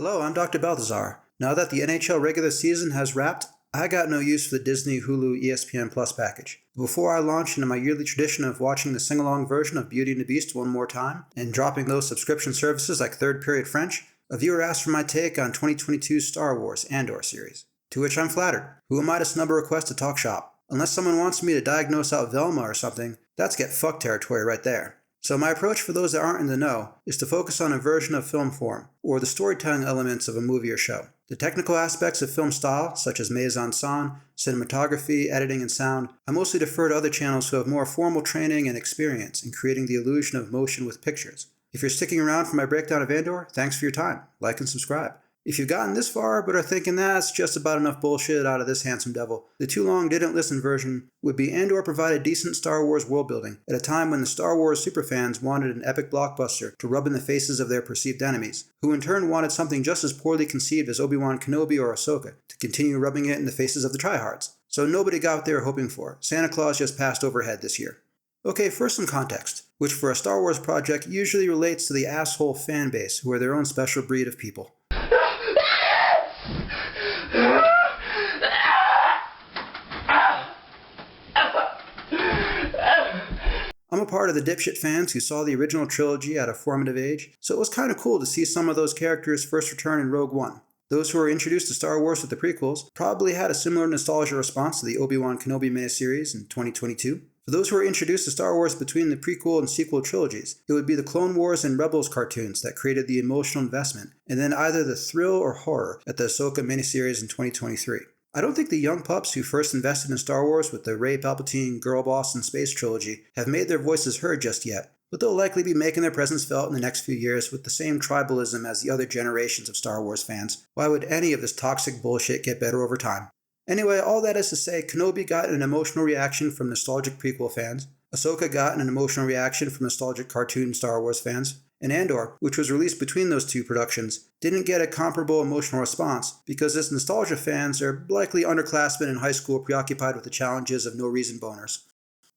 Hello, I'm Dr. Balthazar. Now that the NHL regular season has wrapped, I got no use for the Disney Hulu ESPN Plus package. Before I launch into my yearly tradition of watching the sing-along version of Beauty and the Beast one more time, and dropping those subscription services like Third Period French, a viewer asked for my take on 2022's Star Wars Andor series. To which I'm flattered. Who am I to snub a request to talk shop? Unless someone wants me to diagnose out Velma or something, that's get fucked territory right there. So my approach for those that aren't in the know is to focus on a version of film form, or the storytelling elements of a movie or show. The technical aspects of film style, such as mise-en-scène, cinematography, editing, and sound, I mostly defer to other channels who have more formal training and experience in creating the illusion of motion with pictures. If you're sticking around for my breakdown of Andor, thanks for your time. Like and subscribe. If you've gotten this far but are thinking that's just about enough bullshit out of this handsome devil, the too long didn't listen version would be Andor provided decent Star Wars world building at a time when the Star Wars superfans wanted an epic blockbuster to rub in the faces of their perceived enemies, who in turn wanted something just as poorly conceived as Obi-Wan Kenobi or Ahsoka to continue rubbing it in the faces of the tryhards. So nobody got what they were hoping for. Santa Claus just passed overhead this year. Okay, first some context, which for a Star Wars project usually relates to the asshole fan base who are their own special breed of people. I'm a part of the dipshit fans who saw the original trilogy at a formative age, so it was kind of cool to see some of those characters first return in Rogue One. Those who were introduced to Star Wars with the prequels probably had a similar nostalgia response to the Obi-Wan Kenobi miniseries in 2022. For those who were introduced to Star Wars between the prequel and sequel trilogies, it would be the Clone Wars and Rebels cartoons that created the emotional investment, and then either the thrill or horror at the Ahsoka miniseries in 2023. I don't think the young pups who first invested in Star Wars with the Rey Palpatine, Girl Boss, and Space trilogy have made their voices heard just yet, but they'll likely be making their presence felt in the next few years with the same tribalism as the other generations of Star Wars fans. Why would any of this toxic bullshit get better over time? Anyway, all that is to say, Kenobi got an emotional reaction from nostalgic prequel fans, Ahsoka got an emotional reaction from nostalgic cartoon Star Wars fans, and Andor, which was released between those two productions, didn't get a comparable emotional response because its nostalgia fans are likely underclassmen in high school preoccupied with the challenges of no-reason boners.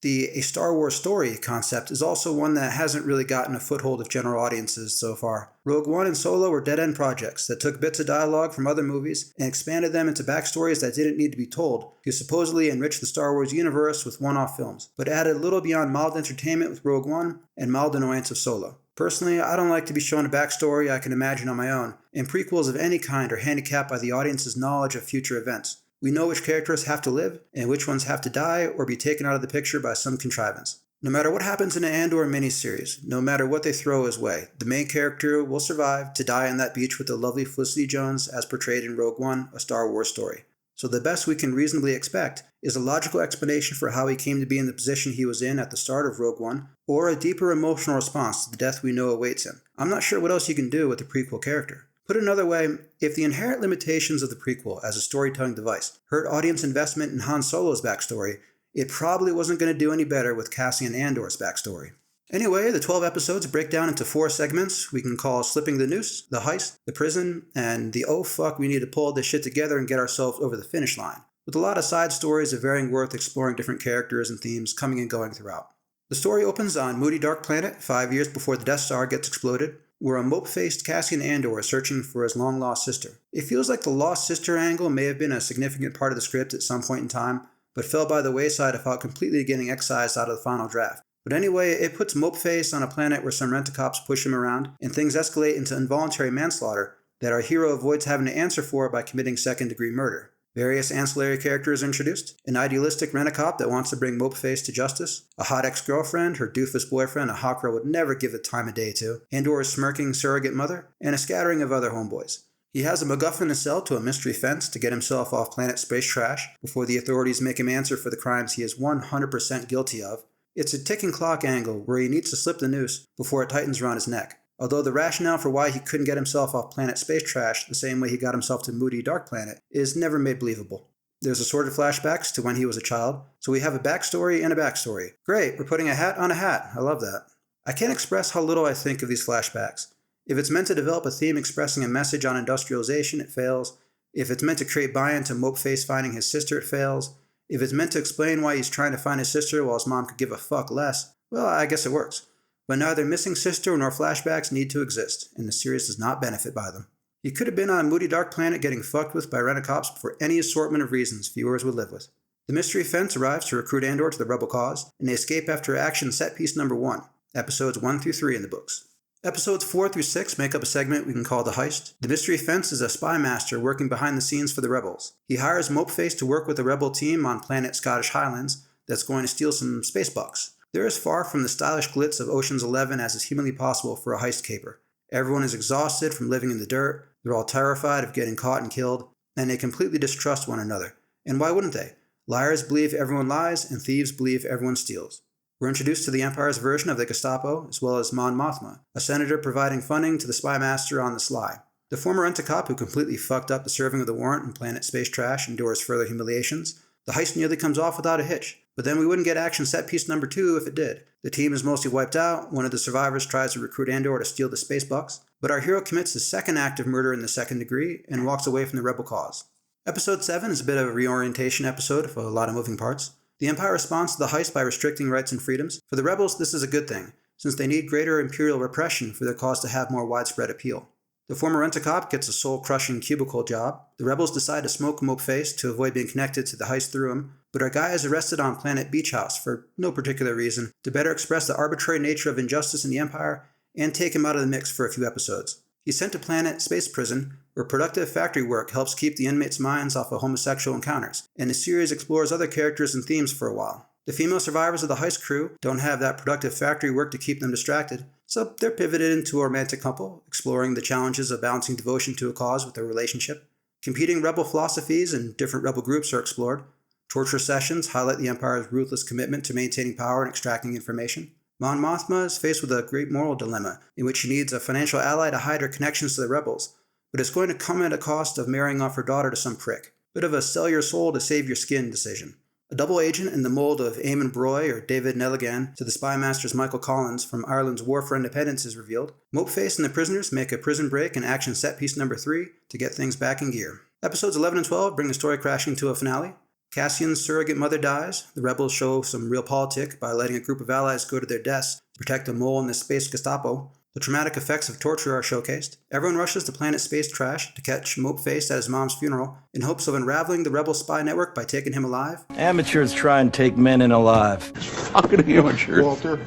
The A Star Wars Story concept is also one that hasn't really gotten a foothold of general audiences so far. Rogue One and Solo were dead-end projects that took bits of dialogue from other movies and expanded them into backstories that didn't need to be told to supposedly enrich the Star Wars universe with one-off films, but added little beyond mild entertainment with Rogue One and mild annoyance of Solo. Personally, I don't like to be shown a backstory I can imagine on my own, and prequels of any kind are handicapped by the audience's knowledge of future events. We know which characters have to live, and which ones have to die or be taken out of the picture by some contrivance. No matter what happens in an Andor miniseries, no matter what they throw his way, the main character will survive to die on that beach with the lovely Felicity Jones as portrayed in Rogue One, A Star Wars Story. So the best we can reasonably expect is a logical explanation for how he came to be in the position he was in at the start of Rogue One, or a deeper emotional response to the death we know awaits him. I'm not sure what else you can do with the prequel character. Put another way, if the inherent limitations of the prequel as a storytelling device hurt audience investment in Han Solo's backstory, it probably wasn't going to do any better with Cassian Andor's backstory. Anyway, the 12 episodes break down into 4 segments we can call Slipping the Noose, The Heist, The Prison, and the oh fuck we need to pull this shit together and get ourselves over the finish line, with a lot of side stories of varying worth exploring different characters and themes coming and going throughout. The story opens on Moody Dark Planet 5 years before the Death Star gets exploded, where a mope-faced Cassian Andor is searching for his long-lost sister. It feels like the lost sister angle may have been a significant part of the script at some point in time, but fell by the wayside without completely getting excised out of the final draft. But anyway, it puts Mopeface on a planet where some rent-a-cops push him around, and things escalate into involuntary manslaughter that our hero avoids having to answer for by committing second-degree murder. Various ancillary characters are introduced, an idealistic rent-a-cop that wants to bring Mopeface to justice, a hot ex-girlfriend, her doofus boyfriend a hot girl would never give the time of day to, Andor's smirking surrogate mother, and a scattering of other homeboys. He has a MacGuffin to sell to a mystery fence to get himself off planet space trash before the authorities make him answer for the crimes he is 100% guilty of. It's a ticking clock angle where he needs to slip the noose before it tightens around his neck. Although the rationale for why he couldn't get himself off planet space trash the same way he got himself to Moody Dark Planet is never made believable. There's assorted flashbacks to when he was a child, so we have a backstory and a backstory. Great, we're putting a hat on a hat. I love that. I can't express how little I think of these flashbacks. If it's meant to develop a theme expressing a message on industrialization, it fails. If it's meant to create buy-in to Mopeface finding his sister, it fails. If it's meant to explain why he's trying to find his sister while his mom could give a fuck less, well, I guess it works. But neither missing sister nor flashbacks need to exist, and the series does not benefit by them. He could have been on Moody Dark Planet getting fucked with by Rent-A-Cops for any assortment of reasons viewers would live with. The Mystery Fence arrives to recruit Andor to the rebel cause, and they escape after action set piece number 1, episodes 1 through 3 in the books. Episodes 4 through 6 make up a segment we can call The Heist. The Mystery Fence is a spy master working behind the scenes for the rebels. He hires Mopeface to work with a rebel team on planet Scottish Highlands that's going to steal some space bucks. They're as far from the stylish glitz of Ocean's 11 as is humanly possible for a heist caper. Everyone is exhausted from living in the dirt, they're all terrified of getting caught and killed, and they completely distrust one another. And why wouldn't they? Liars believe everyone lies, and thieves believe everyone steals. We're introduced to the Empire's version of the Gestapo, as well as Mon Mothma, a senator providing funding to the spy master on the sly. The former Rent-A-Cop who completely fucked up the serving of the warrant in Planet Space Trash endures further humiliations. The heist nearly comes off without a hitch, but then we wouldn't get action set piece number 2 if it did. The team is mostly wiped out, one of the survivors tries to recruit Andor to steal the space bucks, but our hero commits his second act of murder in the second degree and walks away from the rebel cause. Episode 7 is a bit of a reorientation episode with a lot of moving parts. The Empire responds to the heist by restricting rights and freedoms. For the rebels, this is a good thing, since they need greater imperial repression for their cause to have more widespread appeal. The former Rent-A-Cop gets a soul-crushing cubicle job. The rebels decide to smoke Mopeface to avoid being connected to the heist through him, but our guy is arrested on Planet Beach House for no particular reason, to better express the arbitrary nature of injustice in the Empire and take him out of the mix for a few episodes. He's sent to Planet Space Prison, where productive factory work helps keep the inmates' minds off of homosexual encounters, and the series explores other characters and themes for a while. The female survivors of the heist crew don't have that productive factory work to keep them distracted, so they're pivoted into a romantic couple, exploring the challenges of balancing devotion to a cause with their relationship. Competing rebel philosophies and different rebel groups are explored. Torture sessions highlight the Empire's ruthless commitment to maintaining power and extracting information. Mon Mothma is faced with a great moral dilemma, in which she needs a financial ally to hide her connections to the rebels, but it's going to come at a cost of marrying off her daughter to some prick. Bit of a sell your soul to save your skin decision. A double agent in the mold of Eamon Broy or David Nelligan to the spy master's Michael Collins from Ireland's War for Independence is revealed. Mopeface and the prisoners make a prison break in action set piece number 3 to get things back in gear. Episodes 11 and 12 bring the story crashing to a finale. Cassian's surrogate mother dies. The rebels show some realpolitik by letting a group of allies go to their deaths to protect a mole in the space Gestapo. The traumatic effects of torture are showcased. Everyone rushes to Planet Space Trash to catch Mopeface at his mom's funeral in hopes of unraveling the rebel spy network by taking him alive. Amateurs try and take men in alive. Fucking amateurs. Walter.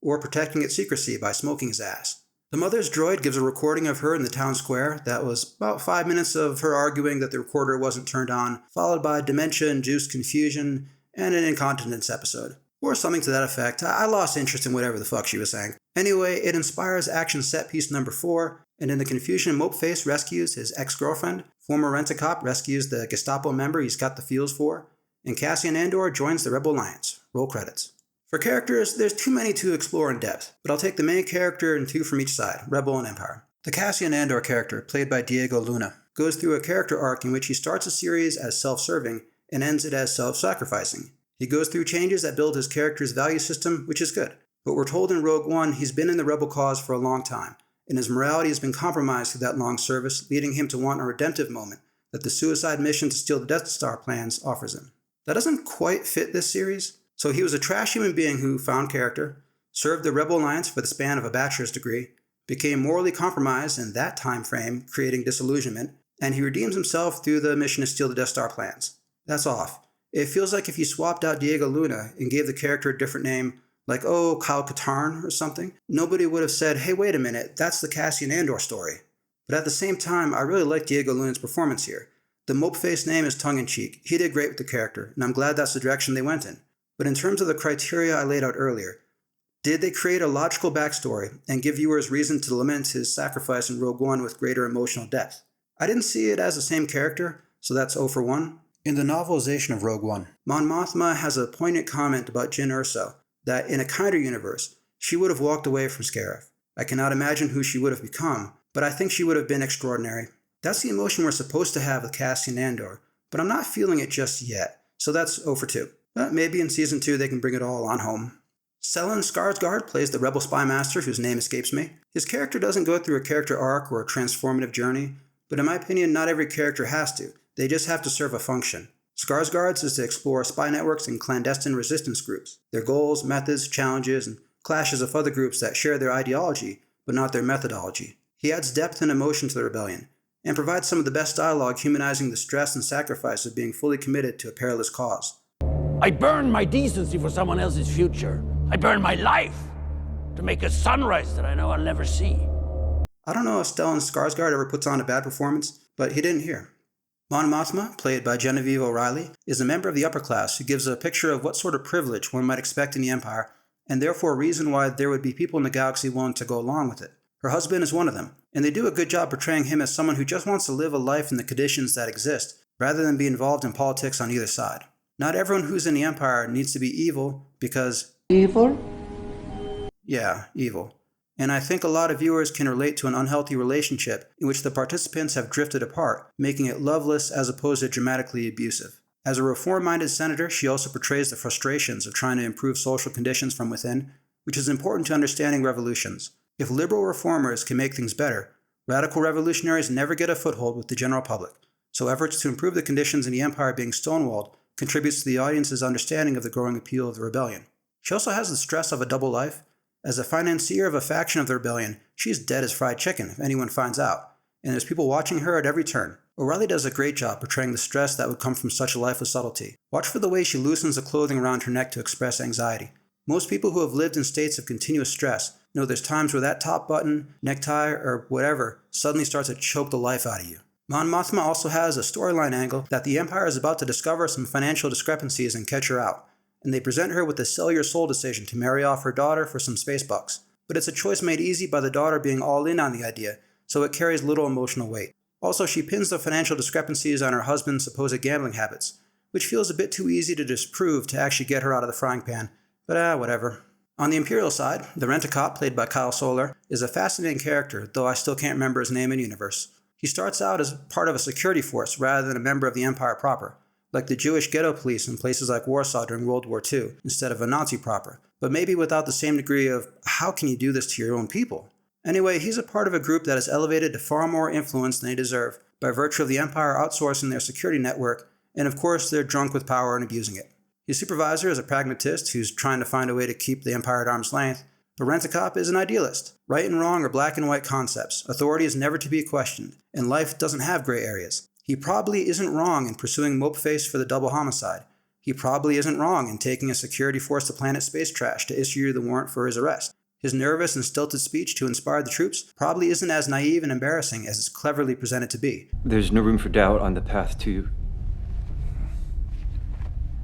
Or protecting its secrecy by smoking his ass. The mother's droid gives a recording of her in the town square that was about 5 minutes of her arguing that the recorder wasn't turned on, followed by dementia-induced confusion and an incontinence episode. Or something to that effect. I lost interest in whatever the fuck she was saying. Anyway, it inspires action set piece number 4, and in the confusion, Mopeface rescues his ex-girlfriend, former Rent-A-Cop rescues the Gestapo member he's got the feels for, and Cassian Andor joins the Rebel Alliance. Roll credits. For characters, there's too many to explore in depth, but I'll take the main character and 2 from each side, Rebel and Empire. The Cassian Andor character, played by Diego Luna, goes through a character arc in which he starts a series as self-serving and ends it as self-sacrificing. He goes through changes that build his character's value system, which is good. But we're told in Rogue One he's been in the rebel cause for a long time, and his morality has been compromised through that long service, leading him to want a redemptive moment that the suicide mission to steal the Death Star plans offers him. That doesn't quite fit this series. So he was a trash human being who found character, served the Rebel Alliance for the span of a bachelor's degree, became morally compromised in that time frame, creating disillusionment, and he redeems himself through the mission to steal the Death Star plans. That's off. It feels like if you swapped out Diego Luna and gave the character a different name, like, Kyle Katarn or something, nobody would have said, hey, wait a minute, that's the Cassian Andor story. But at the same time, I really like Diego Luna's performance here. The Mopeface name is tongue-in-cheek. He did great with the character, and I'm glad that's the direction they went in. But in terms of the criteria I laid out earlier, did they create a logical backstory and give viewers reason to lament his sacrifice in Rogue One with greater emotional depth? I didn't see it as the same character, so that's 0 for 1. In the novelization of Rogue One, Mon Mothma has a poignant comment about Jyn Erso, that in a kinder universe, she would have walked away from Scarif. I cannot imagine who she would have become, but I think she would have been extraordinary. That's the emotion we're supposed to have with Cassian Andor, but I'm not feeling it just yet, so that's 0 for 2. But maybe in Season 2 they can bring it all on home. Stellan Skarsgård plays the rebel spy master whose name escapes me. His character doesn't go through a character arc or a transformative journey, but in my opinion not every character has to. They just have to serve a function. Skarsgård's is to explore spy networks and clandestine resistance groups, their goals, methods, challenges, and clashes of other groups that share their ideology, but not their methodology. He adds depth and emotion to the rebellion, and provides some of the best dialogue humanizing the stress and sacrifice of being fully committed to a perilous cause. I burn my decency for someone else's future. I burn my life to make a sunrise that I know I'll never see. I don't know if Stellan Skarsgård ever puts on a bad performance, but he didn't here. Mon Mothma, played by Genevieve O'Reilly, is a member of the upper class who gives a picture of what sort of privilege one might expect in the Empire, and therefore a reason why there would be people in the galaxy willing to go along with it. Her husband is one of them, and they do a good job portraying him as someone who just wants to live a life in the conditions that exist, rather than be involved in politics on either side. Not everyone who's in the Empire needs to be evil because... Evil? Yeah, evil. And I think a lot of viewers can relate to an unhealthy relationship in which the participants have drifted apart, making it loveless as opposed to dramatically abusive. As a reform-minded senator, she also portrays the frustrations of trying to improve social conditions from within, which is important to understanding revolutions. If liberal reformers can make things better, radical revolutionaries never get a foothold with the general public. So efforts to improve the conditions in the Empire being stonewalled contributes to the audience's understanding of the growing appeal of the rebellion. She also has the stress of a double life. As a financier of a faction of the rebellion, she's dead as fried chicken if anyone finds out, and there's people watching her at every turn. O'Reilly does a great job portraying the stress that would come from such a life of subtlety. Watch for the way she loosens the clothing around her neck to express anxiety. Most people who have lived in states of continuous stress know there's times where that top button, necktie, or whatever suddenly starts to choke the life out of you. Mon Mothma also has a storyline angle that the Empire is about to discover some financial discrepancies and catch her out, and they present her with the sell your soul decision to marry off her daughter for some space bucks. But it's a choice made easy by the daughter being all in on the idea, so it carries little emotional weight. Also, she pins the financial discrepancies on her husband's supposed gambling habits, which feels a bit too easy to disprove to actually get her out of the frying pan, but whatever. On the Imperial side, the Rent-A-Cop, played by Kyle Soller, is a fascinating character, though I still can't remember his name in universe. He starts out as part of a security force rather than a member of the Empire proper, like the Jewish ghetto police in places like Warsaw during World War II, instead of a Nazi proper, but maybe without the same degree of, how can you do this to your own people? Anyway, he's a part of a group that is elevated to far more influence than they deserve by virtue of the Empire outsourcing their security network, and of course they're drunk with power and abusing it. His supervisor is a pragmatist who's trying to find a way to keep the Empire at arm's length, but Rent-A-Cop is an idealist. Right and wrong are black and white concepts, authority is never to be questioned, and life doesn't have gray areas. He probably isn't wrong in pursuing Mopeface for the double homicide. He probably isn't wrong in taking a security force to Planet Space Trash to issue the warrant for his arrest. His nervous and stilted speech to inspire the troops probably isn't as naive and embarrassing as it's cleverly presented to be. There's no room for doubt on the path to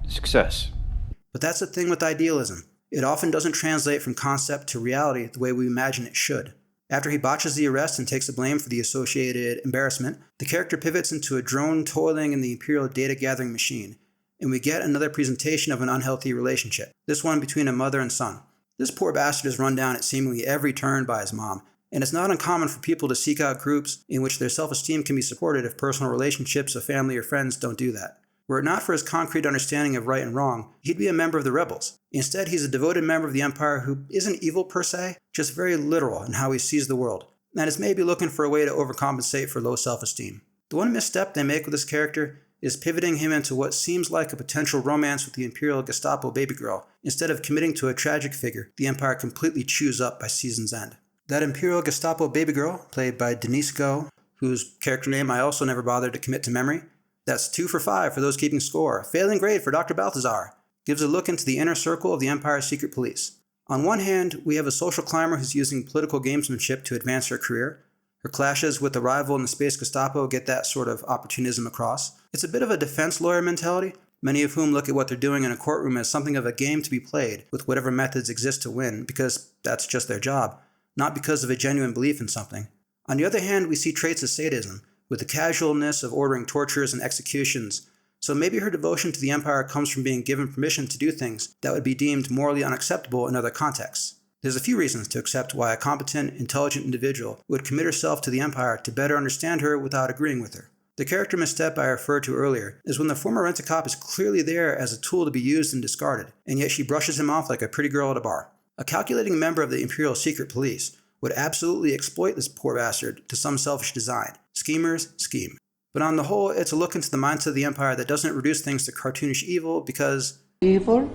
success. But that's the thing with idealism. It often doesn't translate from concept to reality the way we imagine it should. After he botches the arrest and takes the blame for the associated embarrassment, the character pivots into a drone toiling in the Imperial data-gathering machine, and we get another presentation of an unhealthy relationship, this one between a mother and son. This poor bastard is run down at seemingly every turn by his mom, and it's not uncommon for people to seek out groups in which their self-esteem can be supported if personal relationships of family or friends don't do that. Were it not for his concrete understanding of right and wrong, he'd be a member of the rebels. Instead, he's a devoted member of the Empire who isn't evil per se, just very literal in how he sees the world, and is maybe looking for a way to overcompensate for low self-esteem. The one misstep they make with this character is pivoting him into what seems like a potential romance with the Imperial Gestapo baby girl, instead of committing to a tragic figure the Empire completely chews up by season's end. That Imperial Gestapo baby girl, played by Denise Goh, whose character name I also never bothered to commit to memory, that's 2 for 5 for those keeping score, failing grade for Dr. Balthazar, gives a look into the inner circle of the Empire's secret police. On one hand, we have a social climber who's using political gamesmanship to advance her career. Her clashes with a rival in the Space Gestapo get that sort of opportunism across. It's a bit of a defense lawyer mentality, many of whom look at what they're doing in a courtroom as something of a game to be played with whatever methods exist to win, because that's just their job, not because of a genuine belief in something. On the other hand, we see traits of sadism, with the casualness of ordering tortures and executions, so maybe her devotion to the Empire comes from being given permission to do things that would be deemed morally unacceptable in other contexts. There's a few reasons to accept why a competent, intelligent individual would commit herself to the Empire to better understand her without agreeing with her. The character misstep I referred to earlier is when the former Rent-A-Cop is clearly there as a tool to be used and discarded, and yet she brushes him off like a pretty girl at a bar. A calculating member of the Imperial Secret Police would absolutely exploit this poor bastard to some selfish design. Schemers scheme. But on the whole, it's a look into the mindset of the Empire that doesn't reduce things to cartoonish evil because... Evil?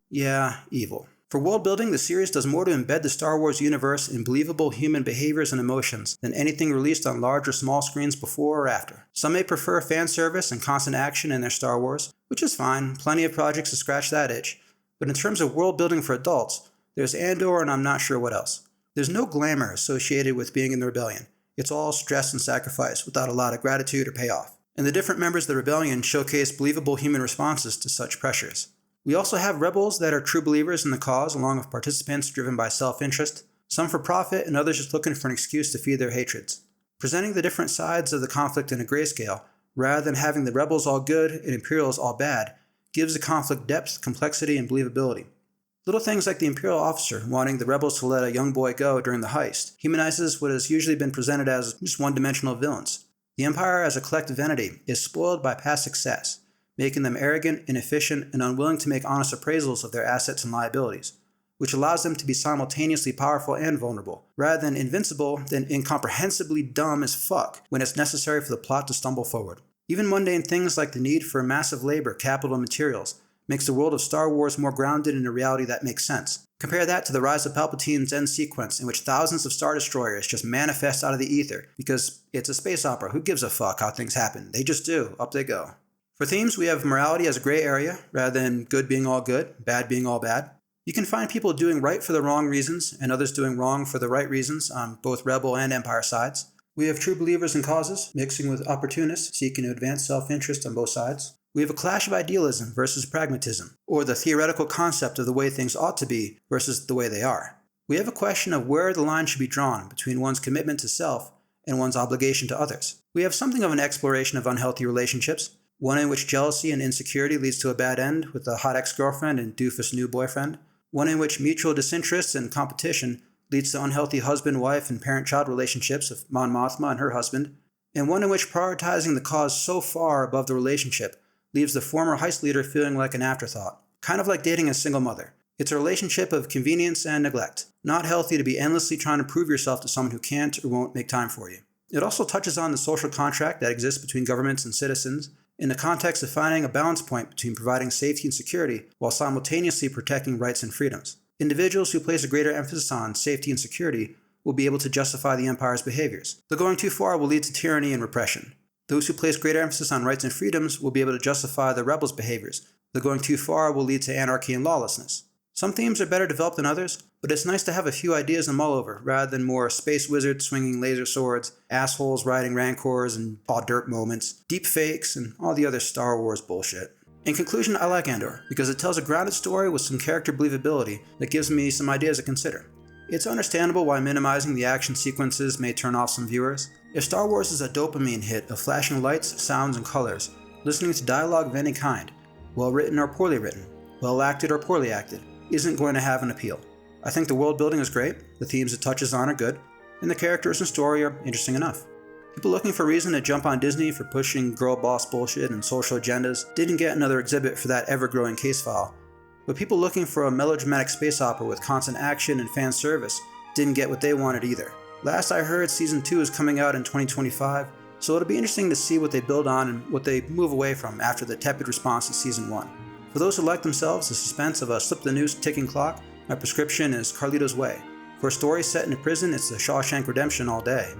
Yeah, evil. For world building, the series does more to embed the Star Wars universe in believable human behaviors and emotions than anything released on large or small screens before or after. Some may prefer fan service and constant action in their Star Wars, which is fine, plenty of projects to scratch that itch. But in terms of world building for adults, there's Andor and I'm not sure what else. There's no glamour associated with being in the rebellion. It's all stress and sacrifice without a lot of gratitude or payoff. And the different members of the rebellion showcase believable human responses to such pressures. We also have rebels that are true believers in the cause, along with participants driven by self-interest, some for profit and others just looking for an excuse to feed their hatreds. Presenting the different sides of the conflict in a grayscale, rather than having the rebels all good and Imperials all bad, gives the conflict depth, complexity, and believability. Little things like the Imperial officer wanting the rebels to let a young boy go during the heist humanizes what has usually been presented as just one-dimensional villains. The Empire as a collective entity is spoiled by past success, making them arrogant, inefficient, and unwilling to make honest appraisals of their assets and liabilities, which allows them to be simultaneously powerful and vulnerable, rather than invincible than incomprehensibly dumb as fuck when it's necessary for the plot to stumble forward. Even mundane things like the need for massive labor, capital, and materials makes the world of Star Wars more grounded in a reality that makes sense. Compare that to the Rise of Palpatine's end sequence, in which thousands of Star Destroyers just manifest out of the ether, because it's a space opera. Who gives a fuck how things happen? They just do. Up they go. For themes, we have morality as a gray area, rather than good being all good, bad being all bad. You can find people doing right for the wrong reasons, and others doing wrong for the right reasons on both Rebel and Empire sides. We have true believers in causes, mixing with opportunists seeking to advance self-interest on both sides. We have a clash of idealism versus pragmatism, or the theoretical concept of the way things ought to be versus the way they are. We have a question of where the line should be drawn between one's commitment to self and one's obligation to others. We have something of an exploration of unhealthy relationships, one in which jealousy and insecurity leads to a bad end with a hot ex-girlfriend and doofus new boyfriend, one in which mutual disinterest and competition leads to unhealthy husband-wife and parent-child relationships of Mon Mothma and her husband, and one in which prioritizing the cause so far above the relationship leaves the former heist leader feeling like an afterthought, kind of like dating a single mother. It's a relationship of convenience and neglect, not healthy to be endlessly trying to prove yourself to someone who can't or won't make time for you. It also touches on the social contract that exists between governments and citizens, in the context of finding a balance point between providing safety and security while simultaneously protecting rights and freedoms. Individuals who place a greater emphasis on safety and security will be able to justify the Empire's behaviors, though going too far will lead to tyranny and repression. Those who place greater emphasis on rights and freedoms will be able to justify the rebels' behaviors, though going too far will lead to anarchy and lawlessness. Some themes are better developed than others, but it's nice to have a few ideas to mull over, rather than more space wizards swinging laser swords, assholes riding rancors and all dirt moments, deep fakes, and all the other Star Wars bullshit. In conclusion, I like Andor, because it tells a grounded story with some character believability that gives me some ideas to consider. It's understandable why minimizing the action sequences may turn off some viewers. If Star Wars is a dopamine hit of flashing lights, sounds, and colors, listening to dialogue of any kind, well written or poorly written, well acted or poorly acted, isn't going to have an appeal. I think the world building is great, the themes it touches on are good, and the characters and story are interesting enough. People looking for a reason to jump on Disney for pushing girl boss bullshit and social agendas didn't get another exhibit for that ever-growing case file, but people looking for a melodramatic space opera with constant action and fan service didn't get what they wanted either. Last I heard, Season 2 is coming out in 2025, so it'll be interesting to see what they build on and what they move away from after the tepid response to Season 1. For those who like themselves the suspense of a slip-the-noose ticking clock, my prescription is Carlito's Way. For a story set in a prison, it's the Shawshank Redemption all day.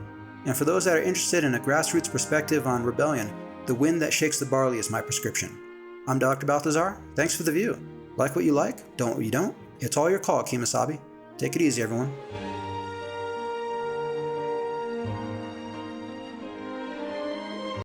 And for those that are interested in a grassroots perspective on rebellion, The Wind That Shakes the Barley is my prescription. I'm Dr. Balthazar. Thanks for the view. Like what you like, don't what you don't. It's all your call, Kemosabe. Take it easy, everyone.